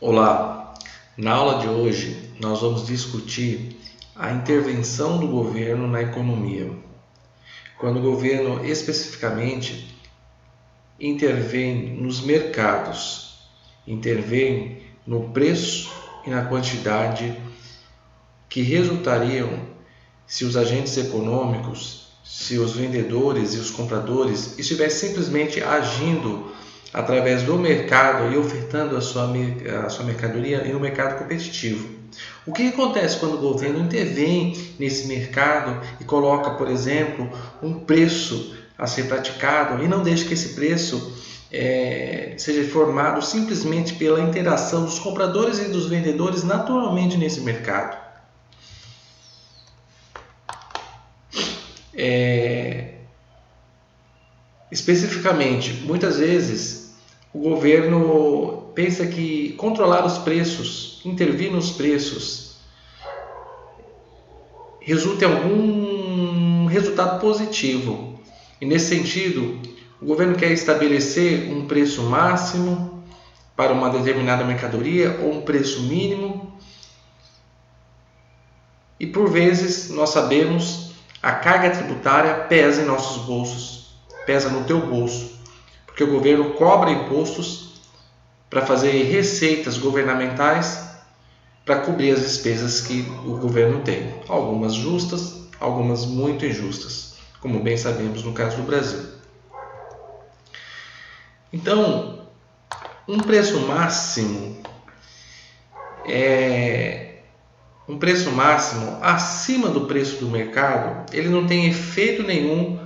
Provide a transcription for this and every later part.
Olá, na aula de hoje nós vamos discutir a intervenção do governo na economia. Quando o governo especificamente intervém nos mercados, intervém no preço e na quantidade que resultariam se os agentes econômicos, se os vendedores e os compradores estivessem simplesmente agindo através do mercado e ofertando a sua mercadoria em um mercado competitivo. O que acontece quando o governo intervém nesse mercado e coloca, por exemplo, um preço a ser praticado e não deixa que esse preço seja formado simplesmente pela interação dos compradores e dos vendedores naturalmente nesse mercado? Especificamente, muitas vezes o governo pensa que controlar os preços, intervir nos preços, resulta em algum resultado positivo. E nesse sentido, o governo quer estabelecer um preço máximo para uma determinada mercadoria ou um preço mínimo. E por vezes nós sabemos a carga tributária pesa em nossos bolsos, pesa no teu bolso, porque o governo cobra impostos para fazer receitas governamentais para cobrir as despesas que o governo tem, algumas justas, algumas muito injustas, como bem sabemos no caso do Brasil. Então, um preço máximo acima do preço do mercado, ele não tem efeito nenhum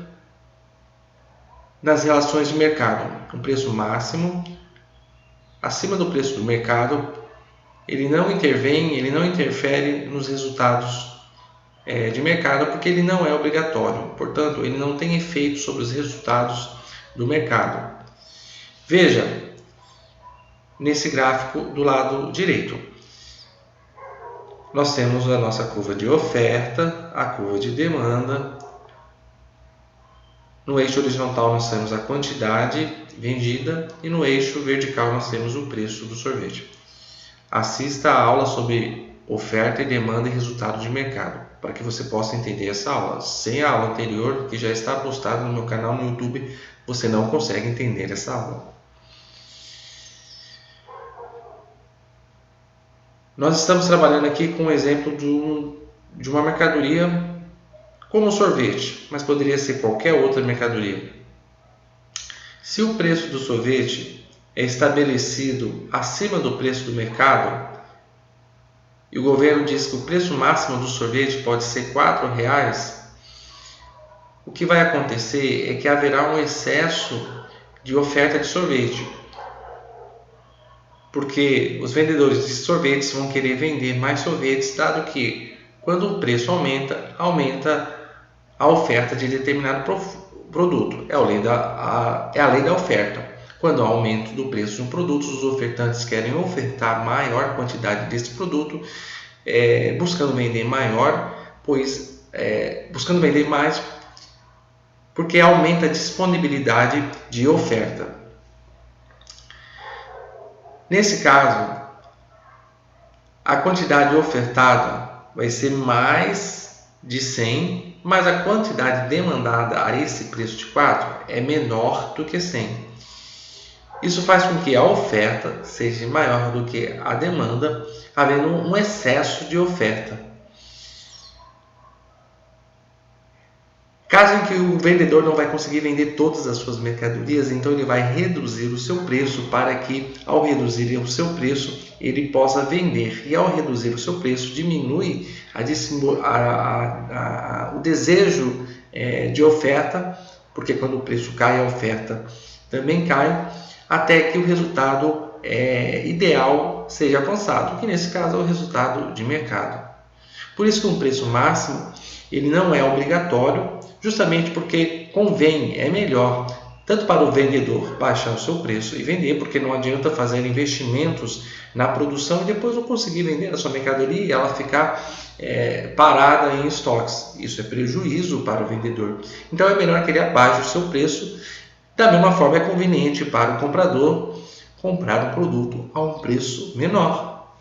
nas relações de mercado. Um preço máximo acima do preço do mercado, ele não intervém, ele não interfere nos resultados de mercado, porque ele não é obrigatório. Portanto, ele não tem efeito sobre os resultados do mercado. Veja, nesse gráfico do lado direito, nós temos a nossa curva de oferta, a curva de demanda. No eixo horizontal nós temos a quantidade vendida e no eixo vertical nós temos o preço do sorvete. Assista a aula sobre oferta e demanda e resultado de mercado, para que você possa entender essa aula. Sem a aula anterior, que já está postada no meu canal no YouTube, você não consegue entender essa aula. Nós estamos trabalhando aqui com um exemplo de uma mercadoria como sorvete, mas poderia ser qualquer outra mercadoria. Se o preço do sorvete é estabelecido acima do preço do mercado e o governo diz que o preço máximo do sorvete pode ser R$4, o que vai acontecer é que haverá um excesso de oferta de sorvete, porque os vendedores de sorvetes vão querer vender mais sorvetes, dado que quando o preço aumenta a oferta de determinado produto. É a lei da oferta. Quando há aumento do preço de um produto, os ofertantes querem ofertar maior quantidade desse produto, buscando vender buscando vender mais, porque aumenta a disponibilidade de oferta. Nesse caso, a quantidade ofertada vai ser mais de 100, mas a quantidade demandada a esse preço de 4 é menor do que 100. Isso faz com que a oferta seja maior do que a demanda, havendo um excesso de oferta. Caso em que o vendedor não vai conseguir vender todas as suas mercadorias, então ele vai reduzir o seu preço para que, ao reduzir o seu preço, ele possa vender. E ao reduzir o seu preço, diminui o desejo de oferta, porque quando o preço cai, a oferta também cai, até que o resultado ideal seja alcançado, que nesse caso é o resultado de mercado. Por isso que um preço máximo ele não é obrigatório, justamente porque convém, é melhor, tanto para o vendedor baixar o seu preço e vender, porque não adianta fazer investimentos na produção e depois não conseguir vender a sua mercadoria e ela ficar parada em estoques. Isso é prejuízo para o vendedor. Então é melhor que ele abaixe o seu preço. Da mesma forma é conveniente para o comprador, comprar o produto a um preço menor.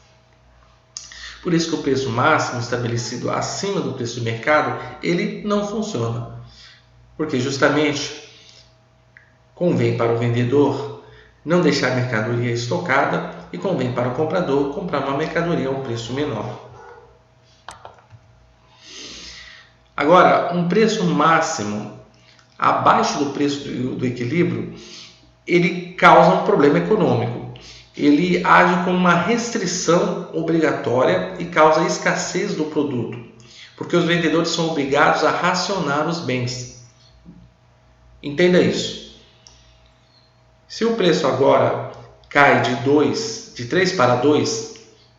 Por isso que o preço máximo estabelecido acima do preço de mercado, ele não funciona. Porque justamente convém para o vendedor não deixar a mercadoria estocada e convém para o comprador comprar uma mercadoria a um preço menor. Agora, um preço máximo abaixo do preço do equilíbrio, ele causa um problema econômico. Ele age como uma restrição obrigatória e causa escassez do produto, porque os vendedores são obrigados a racionar os bens. Entenda isso. Se o preço agora cai de 3 para 2,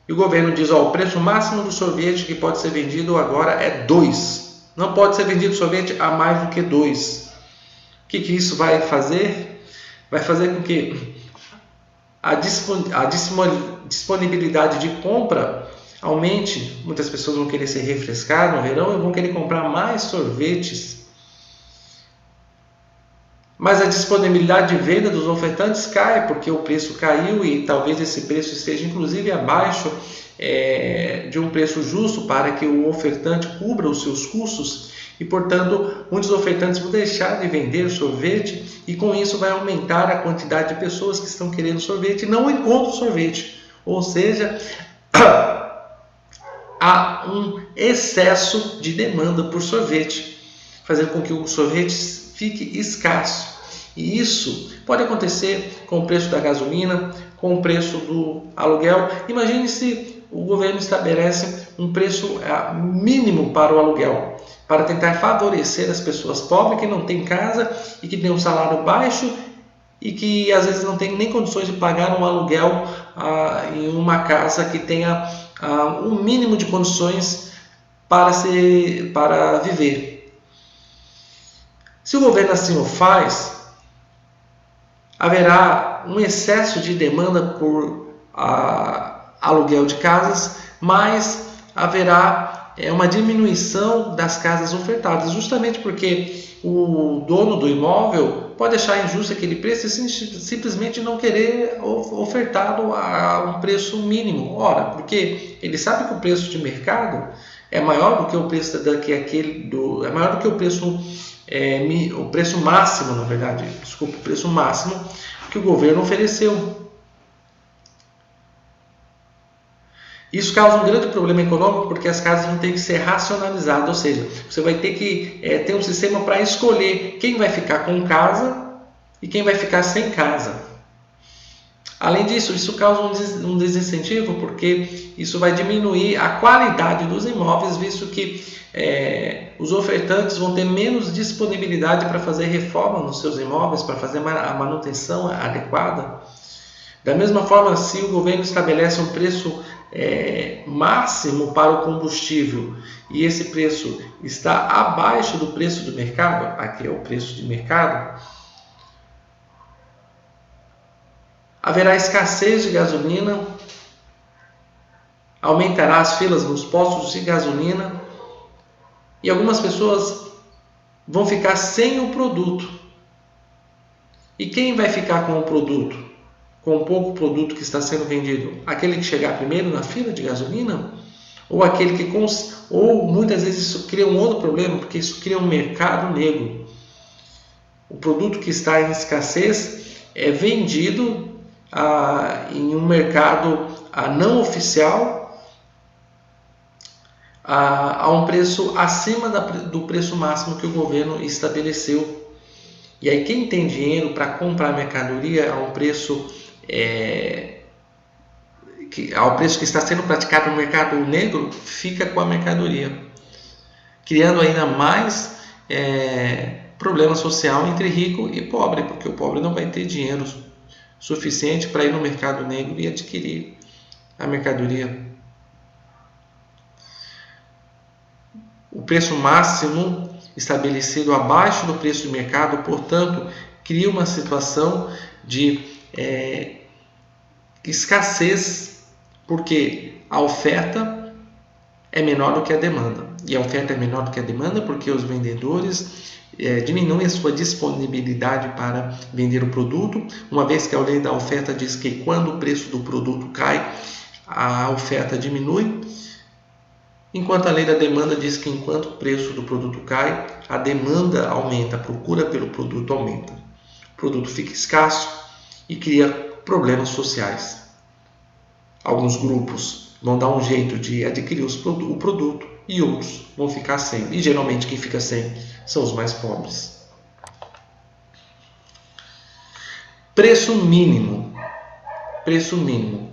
e o governo diz, o preço máximo do sorvete que pode ser vendido agora é 2. Não pode ser vendido sorvete a mais do que 2. O que isso vai fazer? Vai fazer com que a disponibilidade de compra aumente. Muitas pessoas vão querer se refrescar no verão e vão querer comprar mais sorvetes. Mas a disponibilidade de venda dos ofertantes cai, porque o preço caiu e talvez esse preço esteja inclusive abaixo de um preço justo para que o ofertante cubra os seus custos e, portanto, muitos ofertantes vão deixar de vender sorvete e com isso vai aumentar a quantidade de pessoas que estão querendo sorvete e não encontram sorvete. Ou seja, há um excesso de demanda por sorvete, fazendo com que o sorvete fique escasso. E isso pode acontecer com o preço da gasolina, com o preço do aluguel. Imagine se o governo estabelece um preço mínimo para o aluguel, para tentar favorecer as pessoas pobres que não têm casa e que têm um salário baixo e que às vezes não têm nem condições de pagar um aluguel em uma casa que tenha um mínimo de condições para viver. Se o governo assim o faz, haverá um excesso de demanda por aluguel de casas, mas haverá uma diminuição das casas ofertadas, justamente porque o dono do imóvel pode achar injusto aquele preço e simplesmente não querer ofertá-lo a um preço mínimo. Ora, porque ele sabe que o preço de mercado é maior do que o preço é maior do que o preço máximo, na verdade, o preço máximo que o governo ofereceu. Isso causa um grande problema econômico porque as casas vão ter que ser racionalizadas, ou seja, você vai ter que ter um sistema para escolher quem vai ficar com casa e quem vai ficar sem casa. Além disso, isso causa um desincentivo porque isso vai diminuir a qualidade dos imóveis, visto que os ofertantes vão ter menos disponibilidade para fazer reforma nos seus imóveis, para fazer a manutenção adequada. Da mesma forma, se o governo estabelece um preço máximo para o combustível e esse preço está abaixo do preço do mercado, aqui é o preço de mercado, haverá escassez de gasolina, aumentará as filas nos postos de gasolina e algumas pessoas vão ficar sem o produto. E quem vai ficar com o produto? Com o pouco produto que está sendo vendido? Aquele que chegar primeiro na fila de gasolina? Ou aquele que... Ou muitas vezes isso cria um outro problema, porque isso cria um mercado negro. O produto que está em escassez é vendido em um mercado não oficial a um preço acima do preço máximo que o governo estabeleceu. E aí quem tem dinheiro para comprar mercadoria ao preço que está sendo praticado no mercado negro, fica com a mercadoria, criando ainda mais problema social entre rico e pobre, porque o pobre não vai ter dinheiro suficiente para ir no mercado negro e adquirir a mercadoria. O preço máximo estabelecido abaixo do preço de mercado, portanto, cria uma situação de escassez, porque a oferta é menor do que a demanda. e a oferta é menor do que a demanda, porque os vendedores diminuem a sua disponibilidade para vender o produto, uma vez que a lei da oferta diz que quando o preço do produto cai, a oferta diminui, enquanto a lei da demanda diz que enquanto o preço do produto cai, a demanda aumenta, a procura pelo produto aumenta. O produto fica escasso e cria problemas sociais. Alguns grupos vão dar um jeito de adquirir o produto e outros vão ficar sem. E geralmente quem fica sem são os mais pobres. Preço mínimo. Preço mínimo.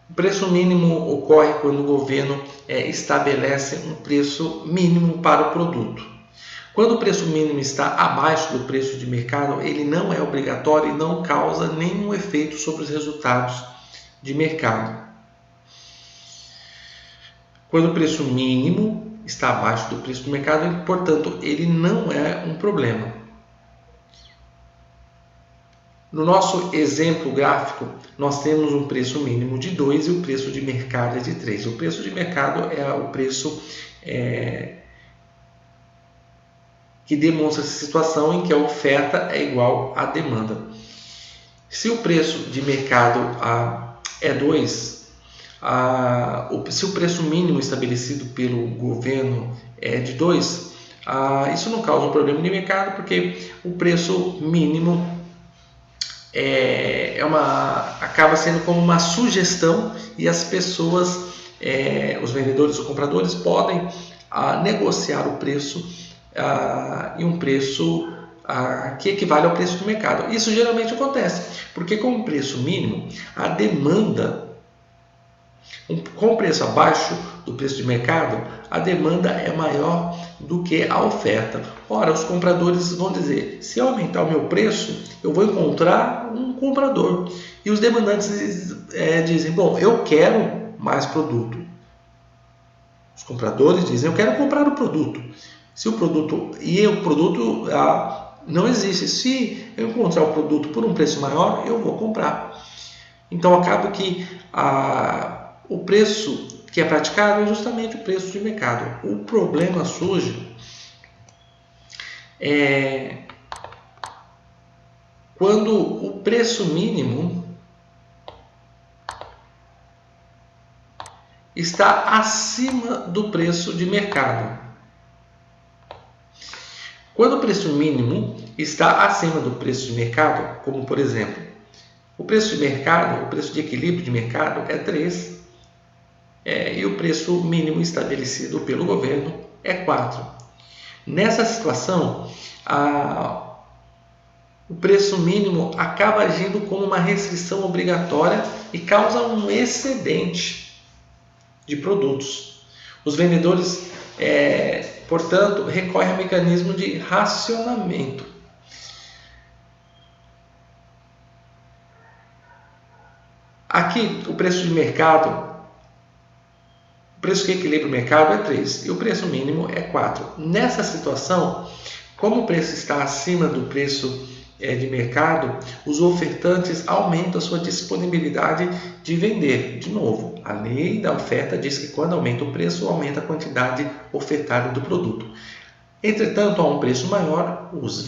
O preço mínimo ocorre quando o governo estabelece um preço mínimo para o produto. Quando o preço mínimo está abaixo do preço de mercado, ele não é obrigatório e não causa nenhum efeito sobre os resultados de mercado. Quando o preço mínimo está abaixo do preço do mercado, portanto, ele não é um problema. No nosso exemplo gráfico, nós temos um preço mínimo de 2 e o preço de mercado é de 3. O preço de mercado é o preço que demonstra essa situação em que a oferta é igual à demanda. Se o preço de mercado é 2, se o preço mínimo estabelecido pelo governo é de 2, isso não causa um problema de mercado, porque o preço mínimo acaba sendo como uma sugestão e as pessoas, os vendedores ou compradores, podem negociar o preço e um preço que equivale ao preço do mercado. Isso geralmente acontece, porque com o preço mínimo, a demanda, com o preço abaixo do preço de mercado, a demanda é maior do que a oferta. Ora, os compradores vão dizer, se eu aumentar o meu preço, eu vou encontrar um comprador. E os demandantes dizem, bom, eu quero mais produto. Os compradores dizem, eu quero comprar o produto. Se o produto não existe. Se eu encontrar o produto por um preço maior, eu vou comprar. Então acaba que o preço que é praticado é justamente o preço de mercado. O problema surge quando o preço mínimo está acima do preço de mercado. Quando o preço mínimo está acima do preço de mercado, como por exemplo, o preço de mercado, o preço de equilíbrio de mercado é 3, e o preço mínimo estabelecido pelo governo é 4. Nessa situação, o preço mínimo acaba agindo como uma restrição obrigatória e causa um excedente de produtos. Os vendedores, portanto, recorrem ao mecanismo de racionamento. Aqui, o preço de mercado, o preço que equilibra o mercado é 3 e o preço mínimo é 4. Nessa situação, como o preço está acima do preço de mercado, os ofertantes aumentam a sua disponibilidade de vender. De novo, a lei da oferta diz que quando aumenta o preço, aumenta a quantidade ofertada do produto. Entretanto, a um preço maior, os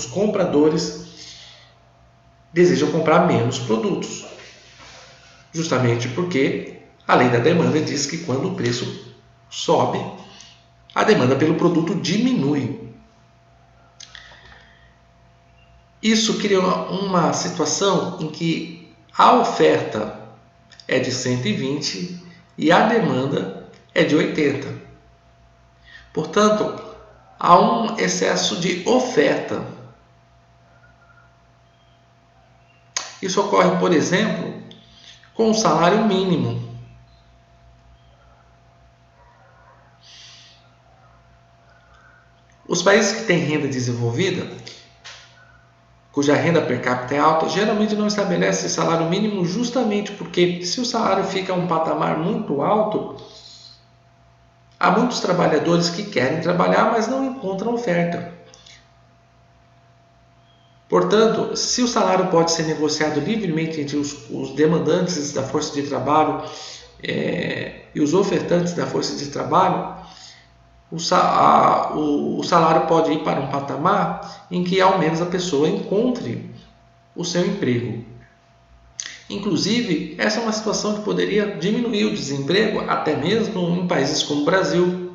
compradores desejam comprar menos produtos, justamente porque a lei da demanda diz que quando o preço sobe, a demanda pelo produto diminui. Isso cria uma situação em que a oferta é de 120 e a demanda é de 80. Portanto, há um excesso de oferta. Isso ocorre, por exemplo, com o salário mínimo. Os países que têm renda desenvolvida, cuja renda per capita é alta, geralmente não estabelecem salário mínimo justamente porque, se o salário fica a um patamar muito alto, há muitos trabalhadores que querem trabalhar, mas não encontram oferta. Portanto, se o salário pode ser negociado livremente entre os demandantes da força de trabalho e os ofertantes da força de trabalho, o salário pode ir para um patamar em que ao menos a pessoa encontre o seu emprego. Inclusive, essa é uma situação que poderia diminuir o desemprego até mesmo em países como o Brasil,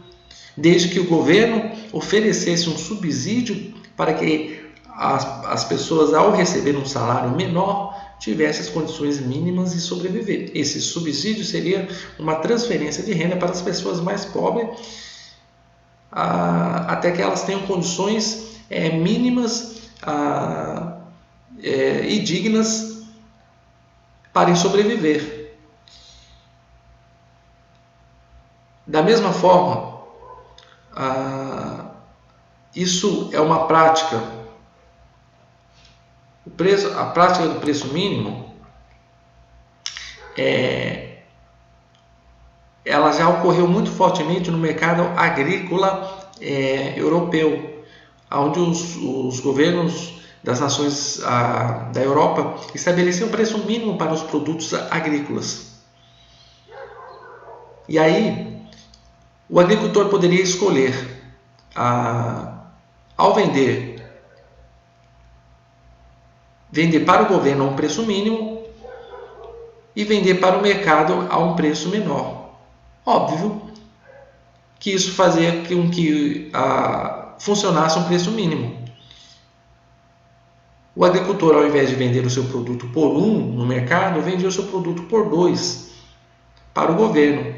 desde que o governo oferecesse um subsídio para que as pessoas, ao receber um salário menor, tivessem as condições mínimas de sobreviver. Esse subsídio seria uma transferência de renda para as pessoas mais pobres, até que elas tenham condições mínimas e dignas para sobreviver. Da mesma forma, isso é uma prática. A prática do preço mínimo ela já ocorreu muito fortemente no mercado agrícola europeu, onde os governos das nações da Europa estabeleciam um preço mínimo para os produtos agrícolas. E aí, o agricultor poderia escolher, ao vender para o governo a um preço mínimo e vender para o mercado a um preço menor. Óbvio que isso fazia com que funcionasse um preço mínimo. O agricultor, ao invés de vender o seu produto por 1 no mercado, vendia o seu produto por 2 para o governo.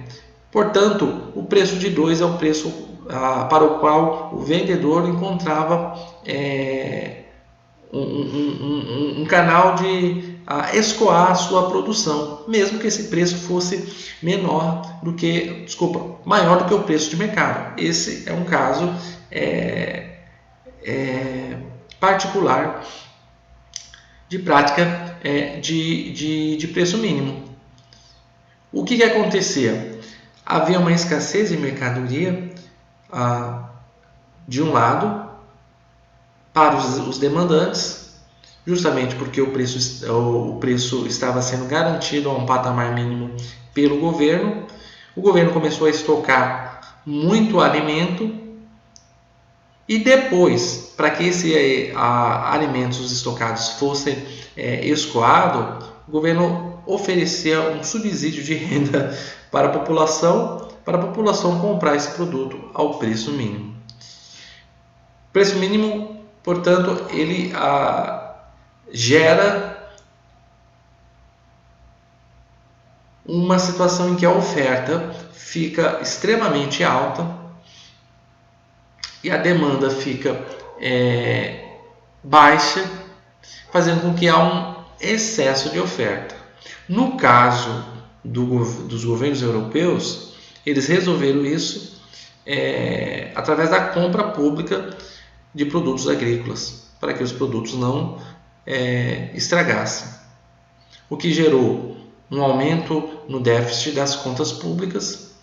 Portanto, o preço de 2 é o preço para o qual o vendedor encontrava um canal de escoar a sua produção, mesmo que esse preço fosse maior do que o preço de mercado. Esse é um caso particular de prática de preço mínimo. O que acontecia? Havia uma escassez de mercadoria de um lado para os demandantes, justamente porque o preço estava sendo garantido a um patamar mínimo pelo governo. O governo começou a estocar muito alimento e depois, para que esses alimentos estocados fossem escoados, o governo oferecia um subsídio de renda para a população comprar esse produto ao preço mínimo. O preço mínimo, portanto, ele gera uma situação em que a oferta fica extremamente alta e a demanda fica baixa, fazendo com que há um excesso de oferta. No caso dos governos europeus, eles resolveram isso através da compra pública de produtos agrícolas, para que os produtos não estragassem, o que gerou um aumento no déficit das contas públicas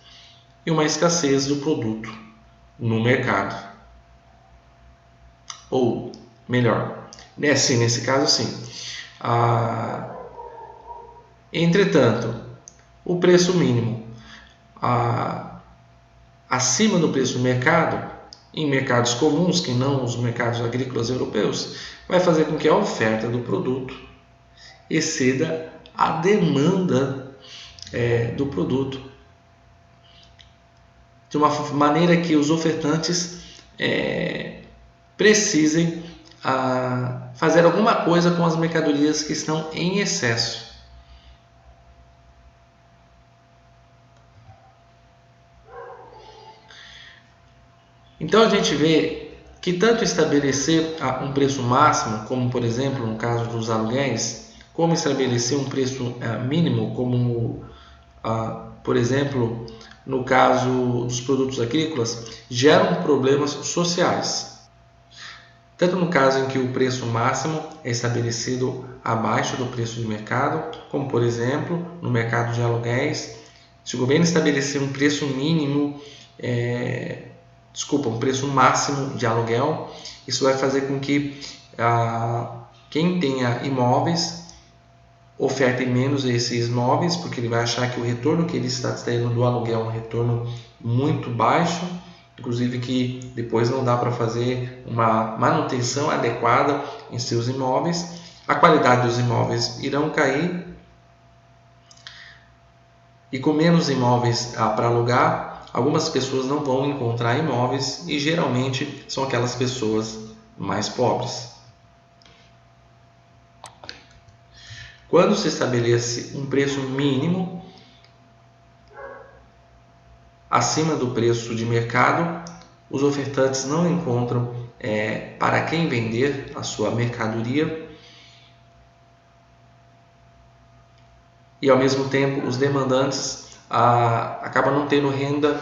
e uma escassez do produto no mercado. Ou melhor, nesse caso sim. Entretanto, o preço mínimo acima do preço do mercado, em mercados comuns, que não os mercados agrícolas europeus, vai fazer com que a oferta do produto exceda a demanda do produto, de uma maneira que os ofertantes precisem fazer alguma coisa com as mercadorias que estão em excesso. Então a gente vê que tanto estabelecer um preço máximo, como por exemplo no caso dos aluguéis, como estabelecer um preço mínimo, como por exemplo no caso dos produtos agrícolas, geram problemas sociais. Tanto no caso em que o preço máximo é estabelecido abaixo do preço de mercado, como por exemplo no mercado de aluguéis, se o governo estabelecer um preço mínimo, um preço máximo de aluguel, isso vai fazer com que quem tenha imóveis ofertem menos esses imóveis, porque ele vai achar que o retorno que ele está tendo do aluguel é um retorno muito baixo, inclusive que depois não dá para fazer uma manutenção adequada em seus imóveis, a qualidade dos imóveis irão cair, e com menos imóveis para alugar, algumas pessoas não vão encontrar imóveis, e geralmente são aquelas pessoas mais pobres. Quando se estabelece um preço mínimo acima do preço de mercado, os ofertantes não encontram para quem vender a sua mercadoria, e ao mesmo tempo os demandantes acabam não tendo renda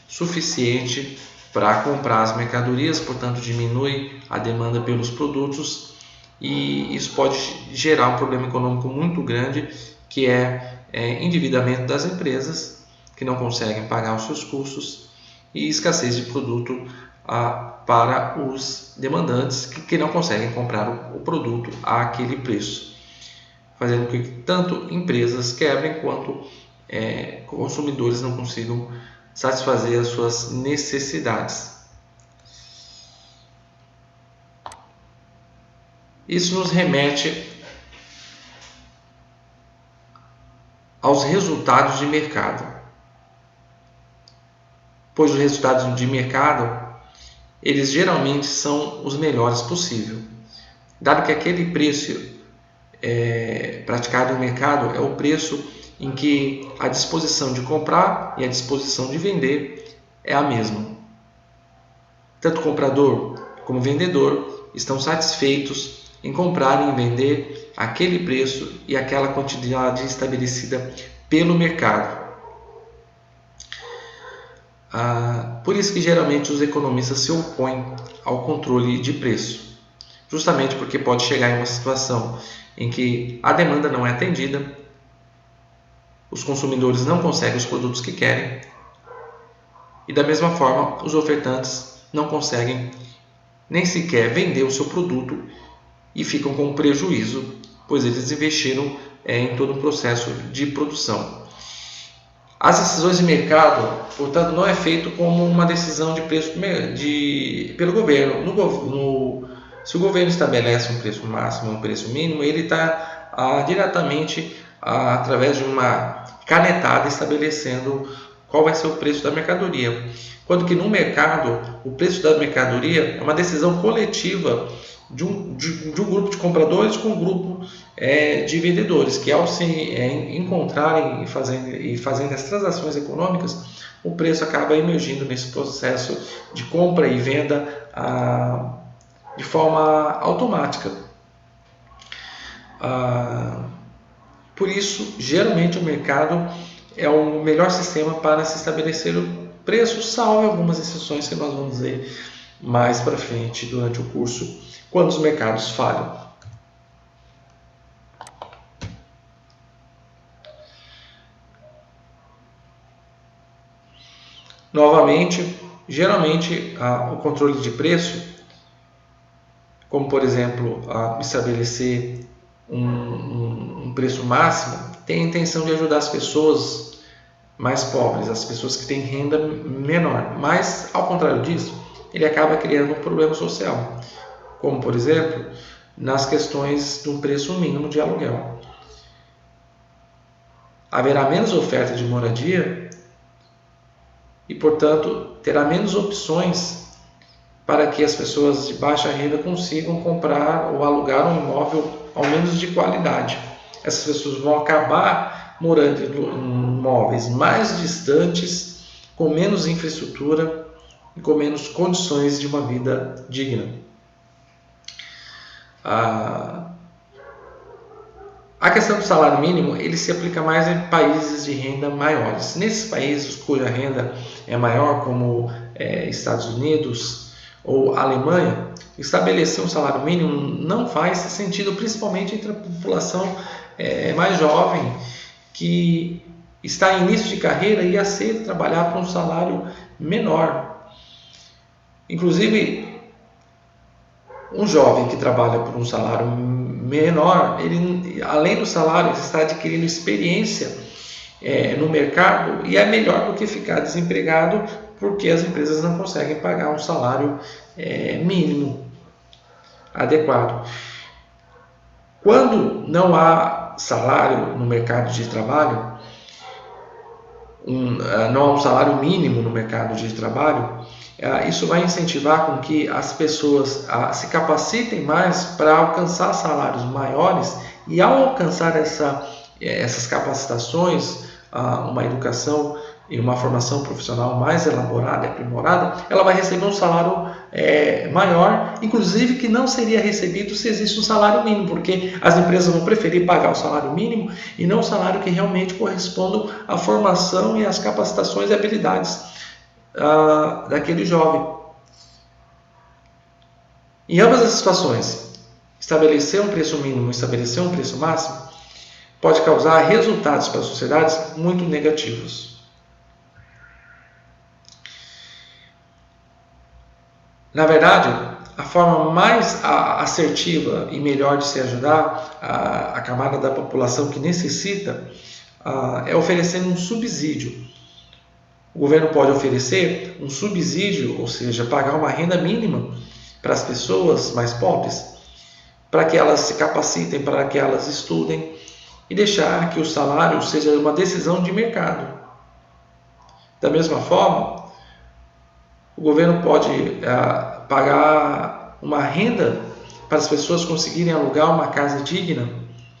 suficiente para comprar as mercadorias, portanto diminui a demanda pelos produtos, e isso pode gerar um problema econômico muito grande, que é endividamento das empresas que não conseguem pagar os seus custos, e escassez de produto para os demandantes que não conseguem comprar o produto àquele preço, fazendo com que tanto empresas quebrem quanto consumidores não consigam satisfazer as suas necessidades. Isso nos remete aos resultados de mercado, pois os resultados de mercado, eles geralmente são os melhores possível, dado que aquele preço praticado no mercado é o preço em que a disposição de comprar e a disposição de vender é a mesma. Tanto comprador como vendedor estão satisfeitos em comprar e em vender aquele preço e aquela quantidade estabelecida pelo mercado. Por isso que geralmente os economistas se opõem ao controle de preço, justamente porque pode chegar em uma situação em que a demanda não é atendida, os consumidores não conseguem os produtos que querem, e da mesma forma os ofertantes não conseguem nem sequer vender o seu produto e ficam com prejuízo, pois eles investiram em todo o processo de produção. As decisões de mercado, portanto, não é feito como uma decisão de preço pelo governo. Se o governo estabelece um preço máximo e um preço mínimo, ele está diretamente através de uma canetada estabelecendo qual vai ser o preço da mercadoria. Quando que no mercado, o preço da mercadoria é uma decisão coletiva de um grupo de compradores com um grupo de vendedores, que ao se encontrarem e fazendo as transações econômicas, o preço acaba emergindo nesse processo de compra e venda de forma automática. Por isso, geralmente o mercado é o melhor sistema para se estabelecer o preço, salvo algumas exceções que nós vamos ver mais para frente durante o curso, quando os mercados falham. Novamente, geralmente o controle de preço, como por exemplo estabelecer um preço máximo, tem a intenção de ajudar as pessoas mais pobres, as pessoas que têm renda menor, mas ao contrário disso, ele acaba criando um problema social, como por exemplo nas questões do preço mínimo de aluguel. Haverá menos oferta de moradia e, portanto, terá menos opções para que as pessoas de baixa renda consigam comprar ou alugar um imóvel ao menos de qualidade. Essas pessoas vão acabar morando em imóveis mais distantes, com menos infraestrutura e com menos condições de uma vida digna. A questão do salário mínimo, ele se aplica mais em países de renda maiores. Nesses países cuja renda é maior, como Estados Unidos ou Alemanha, estabelecer um salário mínimo não faz sentido, principalmente entre a população mais jovem, que está em início de carreira e aceita trabalhar por um salário menor. Inclusive, um jovem que trabalha por um salário menor, ele, além do salário, ele está adquirindo experiência no mercado e é melhor do que ficar desempregado, porque as empresas não conseguem pagar um salário mínimo adequado. Quando não há salário no mercado de trabalho, não há um salário mínimo no mercado de trabalho, isso vai incentivar com que as pessoas se capacitem mais para alcançar salários maiores, e ao alcançar essas capacitações, uma educação e uma formação profissional mais elaborada e aprimorada, ela vai receber um salário maior, inclusive que não seria recebido se existe um salário mínimo, porque as empresas vão preferir pagar o salário mínimo e não o salário que realmente corresponda à formação e às capacitações e habilidades daquele jovem. Em ambas as situações, estabelecer um preço mínimo e estabelecer um preço máximo pode causar resultados para as sociedades muito negativos. Na verdade, a forma mais assertiva e melhor de se ajudar a camada da população que necessita é oferecendo um subsídio. O governo pode oferecer um subsídio, ou seja, pagar uma renda mínima para as pessoas mais pobres, para que elas se capacitem, para que elas estudem, e deixar que o salário seja uma decisão de mercado. Da mesma forma, o governo pode pagar uma renda para as pessoas conseguirem alugar uma casa digna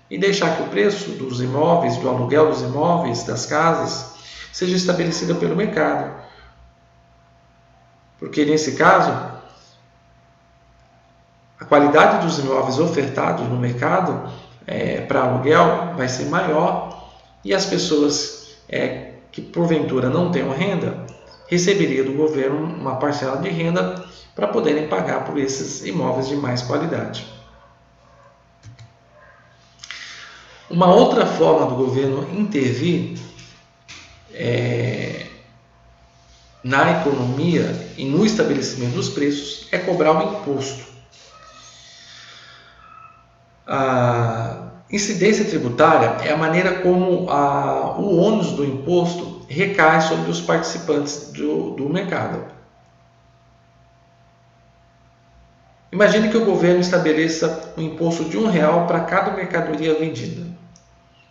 e deixar que o preço dos imóveis, do aluguel dos imóveis, das casas, seja estabelecido pelo mercado. Porque nesse caso, a qualidade dos imóveis ofertados no mercado para aluguel vai ser maior, e as pessoas que porventura não tenham renda receberiam do governo uma parcela de renda para poderem pagar por esses imóveis de mais qualidade. Uma outra forma do governo intervir na economia e no estabelecimento dos preços é cobrar um imposto. A incidência tributária é a maneira como o ônus do imposto recai sobre os participantes do mercado. Imagine que o governo estabeleça um imposto de R$1 para cada mercadoria vendida.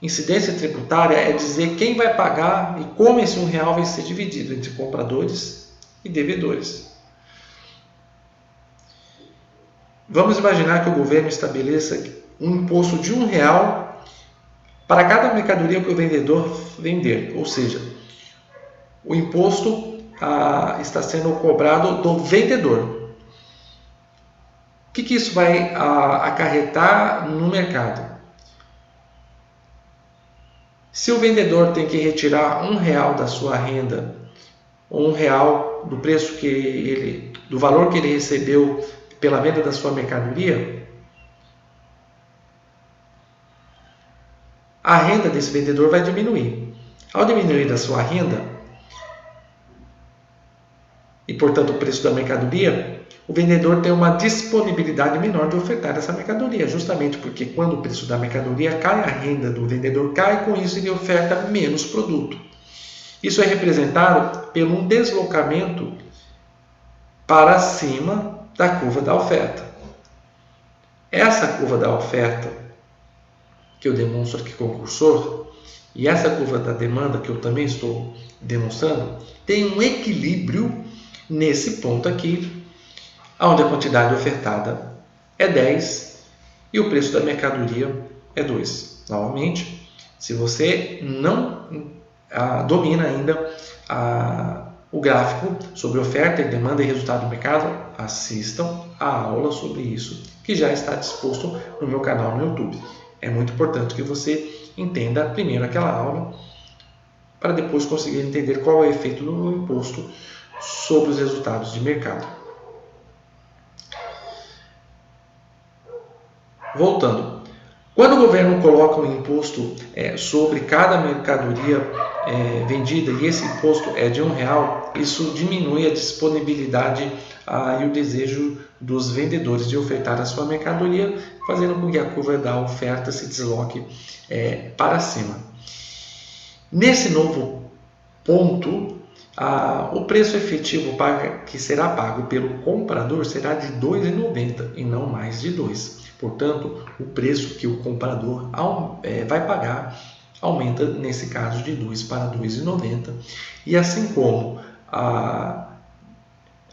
Incidência tributária é dizer quem vai pagar e como esse R$1 vai ser dividido entre compradores e devedores. Vamos imaginar que o governo estabeleça um imposto de R$1 para cada mercadoria que o vendedor vender, ou seja, o imposto está sendo cobrado do vendedor. O que isso vai acarretar no mercado? Se o vendedor tem que retirar R$1 da sua renda, ou R$1 do preço do valor que ele recebeu pela venda da sua mercadoria, a renda desse vendedor vai diminuir. Ao diminuir a sua renda, e portanto o preço da mercadoria, o vendedor tem uma disponibilidade menor de ofertar essa mercadoria, justamente porque quando o preço da mercadoria cai, a renda do vendedor cai, e com isso ele oferta menos produto. Isso é representado por um deslocamento para cima da curva da oferta. Essa curva da oferta que eu demonstro aqui com o cursor, e essa curva da demanda que eu também estou demonstrando, tem um equilíbrio nesse ponto aqui, onde a quantidade ofertada é 10 e o preço da mercadoria é 2. Novamente, se você não domina ainda o gráfico sobre oferta e demanda e resultado do mercado, assistam a aula sobre isso, que já está disposto no meu canal no YouTube. É muito importante que você entenda primeiro aquela aula, para depois conseguir entender qual é o efeito do imposto sobre os resultados de mercado. Voltando, quando o governo coloca um imposto sobre cada mercadoria vendida, e esse imposto é de R$1, isso diminui a disponibilidade e o desejo dos vendedores de ofertar a sua mercadoria, fazendo com que a curva da oferta se desloque para cima. Nesse novo ponto, o preço efetivo que será pago pelo comprador será de R$ 2,90 e não mais de 2. Portanto, o preço que o comprador vai pagar aumenta, nesse caso, de 2 para R$ 2,90. E assim como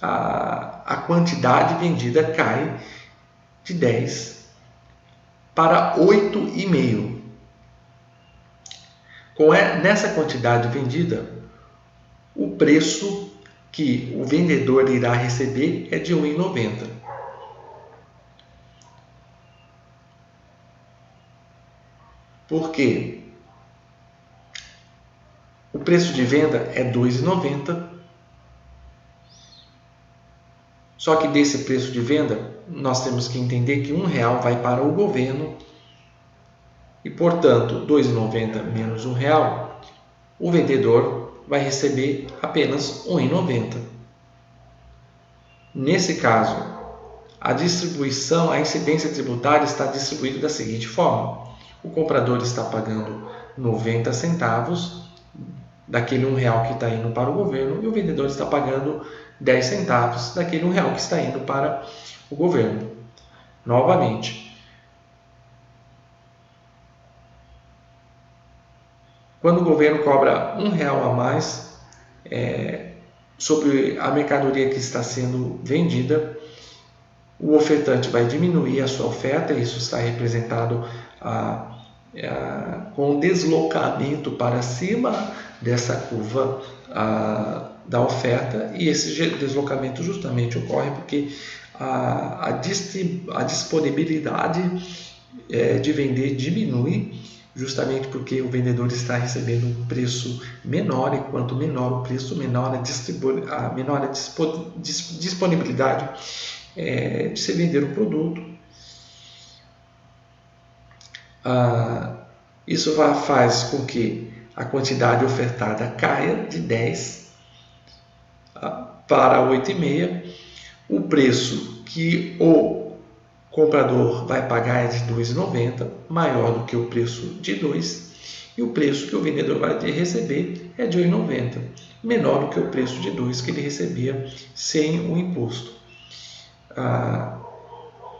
a quantidade vendida cai de 10 para 8,5. Nessa quantidade vendida, o preço que o vendedor irá receber é de R$ 1,90. Por quê? O preço de venda é R$ 2,90. Só que desse preço de venda, nós temos que entender que R$ 1 vai para o governo e, portanto, R$ 2,90 menos R$ 1, o vendedor vai receber apenas R$ 1,90. Nesse caso, a incidência tributária está distribuída da seguinte forma: o comprador está pagando 90 centavos daquele R$ 1 que está indo para o governo e o vendedor está pagando 10 centavos daquele R$ 1 que está indo para o governo. Novamente, quando o governo cobra R$ 1 a mais sobre a mercadoria que está sendo vendida, o ofertante vai diminuir a sua oferta. Isso está representado com deslocamento para cima dessa curva da oferta, e esse deslocamento justamente ocorre porque a disponibilidade de vender diminui, justamente porque o vendedor está recebendo um preço menor, e quanto menor o preço, menor a disponibilidade de se vender o produto. Isso faz com que a quantidade ofertada caia de 10 para 8,5. O preço que o comprador vai pagar é de R$ 2,90, maior do que o preço de 2, e o preço que o vendedor vai receber é de R$ 1,90, menor do que o preço de 2 que ele recebia sem o imposto.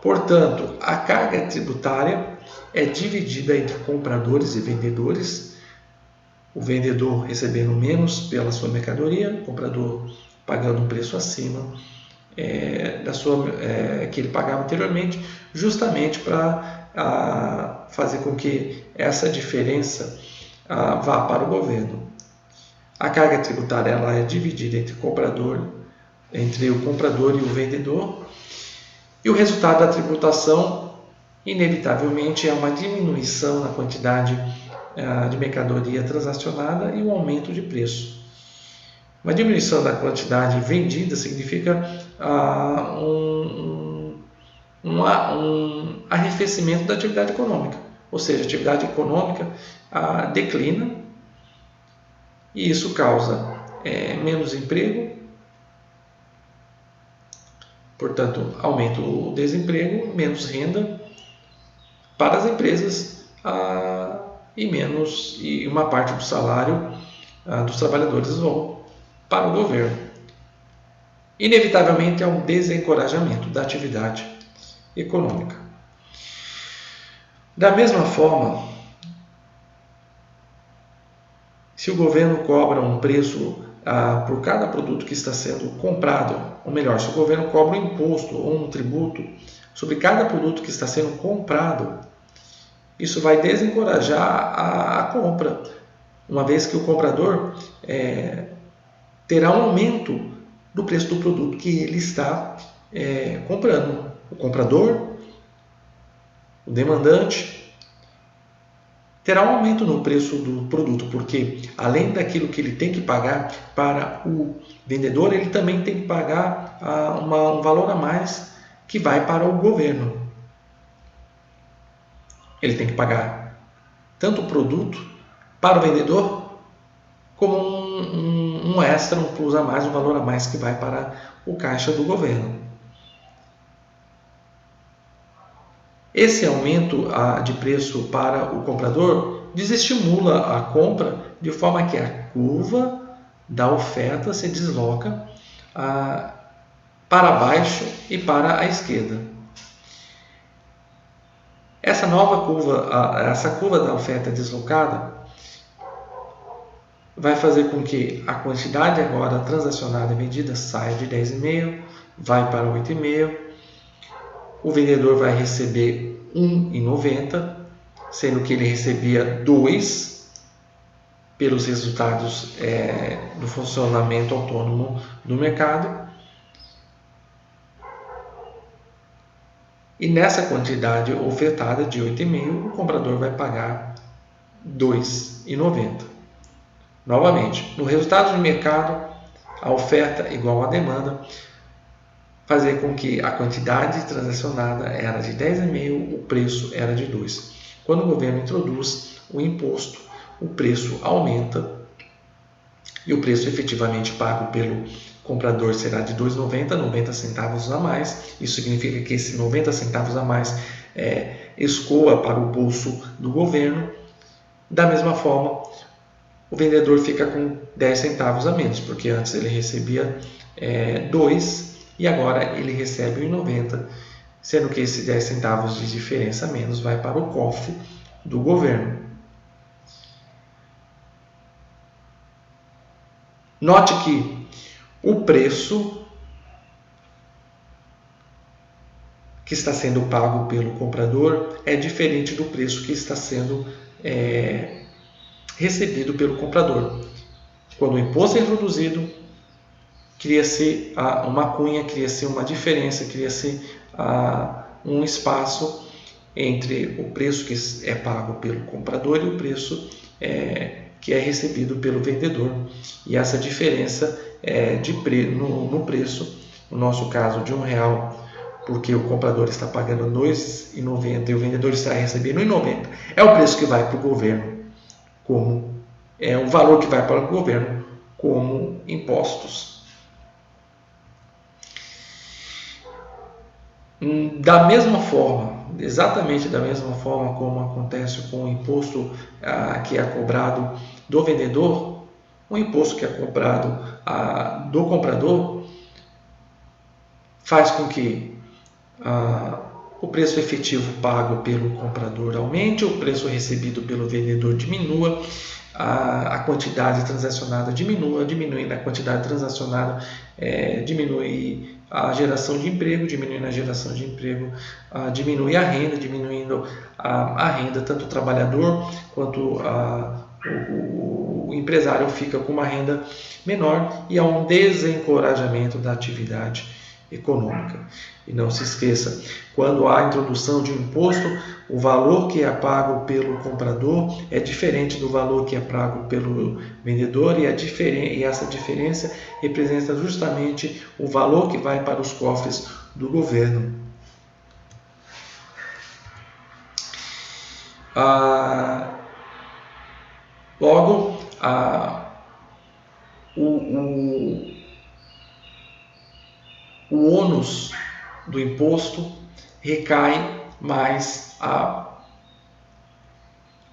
Portanto, a carga tributária é dividida entre compradores e vendedores, o vendedor recebendo menos pela sua mercadoria, o comprador pagando um preço acima que ele pagava anteriormente, justamente para fazer com que essa diferença vá para o governo. A carga tributária ela é dividida entre o comprador e o vendedor, e o resultado da tributação, inevitavelmente, é uma diminuição na quantidade de mercadoria transacionada e um aumento de preço. Uma diminuição da quantidade vendida significa um arrefecimento da atividade econômica, ou seja, a atividade econômica declina, e isso causa menos emprego, portanto, aumenta o desemprego, menos renda para as empresas e uma parte do salário dos trabalhadores vão para o governo. Inevitavelmente, há um desencorajamento da atividade econômica. Da mesma forma, se o governo cobra um preço por cada produto que está sendo comprado, ou melhor, se o governo cobra um imposto ou um tributo sobre cada produto que está sendo comprado, isso vai desencorajar a compra, uma vez que o comprador terá um aumento do preço do produto que ele está comprando. O comprador, o demandante, terá um aumento no preço do produto, porque além daquilo que ele tem que pagar para o vendedor, ele também tem que pagar um valor a mais que vai para o governo. Ele tem que pagar tanto o produto para o vendedor, como um extra, um plus a mais, um valor a mais que vai para o caixa do governo. Esse aumento de preço para o comprador desestimula a compra, de forma que a curva da oferta se desloca para baixo e para a esquerda. Essa curva da oferta deslocada vai fazer com que a quantidade agora transacionada e vendida saia de 10,5, vai para 8,5. O vendedor vai receber R$ 1,90, sendo que ele recebia 2 pelos resultados do funcionamento autônomo do mercado. E nessa quantidade ofertada de 8,5, o comprador vai pagar R$ 2,90. Novamente, no resultado do mercado, a oferta igual à demanda, fazer com que a quantidade transacionada era de 10,5, o preço era de 2. Quando o governo introduz o imposto, o preço aumenta e o preço efetivamente pago pelo comprador será de R$ 2,90, 90 centavos a mais. Isso significa que esse 90 centavos a mais escoa para o bolso do governo. Da mesma forma, o vendedor fica com 10 centavos a menos, porque antes ele recebia 2 e agora ele recebe 1,90, sendo que esses 10 centavos de diferença a menos vai para o cofre do governo. Note que o preço que está sendo pago pelo comprador é diferente do preço que está sendo recebido pelo comprador. Quando o imposto é introduzido, cria-se uma cunha, cria-se uma diferença, cria-se um espaço entre o preço que é pago pelo comprador e o preço que é recebido pelo vendedor. E essa diferença no preço, no nosso caso de R$1, porque o comprador está pagando R$ 2,90 e o vendedor está recebendo R$ 1,90, é o preço que vai para o governo, o valor que vai para o governo como impostos. Da mesma forma, exatamente da mesma forma como acontece com o imposto que é cobrado do vendedor, o imposto que é cobrado do comprador faz com que o preço efetivo pago pelo comprador aumente, o preço recebido pelo vendedor diminua, a quantidade transacionada diminua, diminuindo a quantidade transacionada, diminui a geração de emprego, diminuindo a geração de emprego, diminui a renda, diminuindo a renda, tanto o trabalhador quanto o empresário fica com uma renda menor e há um desencorajamento da atividade econômica. E não se esqueça, quando há a introdução de um imposto, o valor que é pago pelo comprador é diferente do valor que é pago pelo vendedor e essa diferença representa justamente o valor que vai para os cofres do governo. Logo, o ônus do imposto recai mais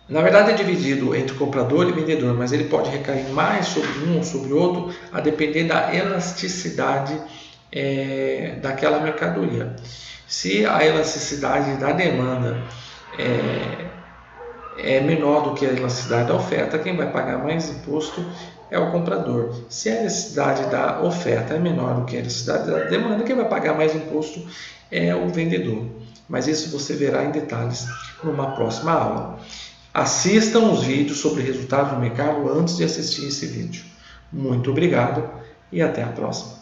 na verdade é dividido entre comprador e vendedor, mas ele pode recair mais sobre um ou sobre outro, a depender da elasticidade daquela mercadoria. Se a elasticidade da demanda é menor do que a elasticidade da oferta, quem vai pagar mais imposto é o comprador. Se a elasticidade da oferta é menor do que a elasticidade da demanda, quem vai pagar mais imposto é o vendedor. Mas isso você verá em detalhes numa próxima aula. Assistam os vídeos sobre resultados do mercado antes de assistir esse vídeo. Muito obrigado e até a próxima.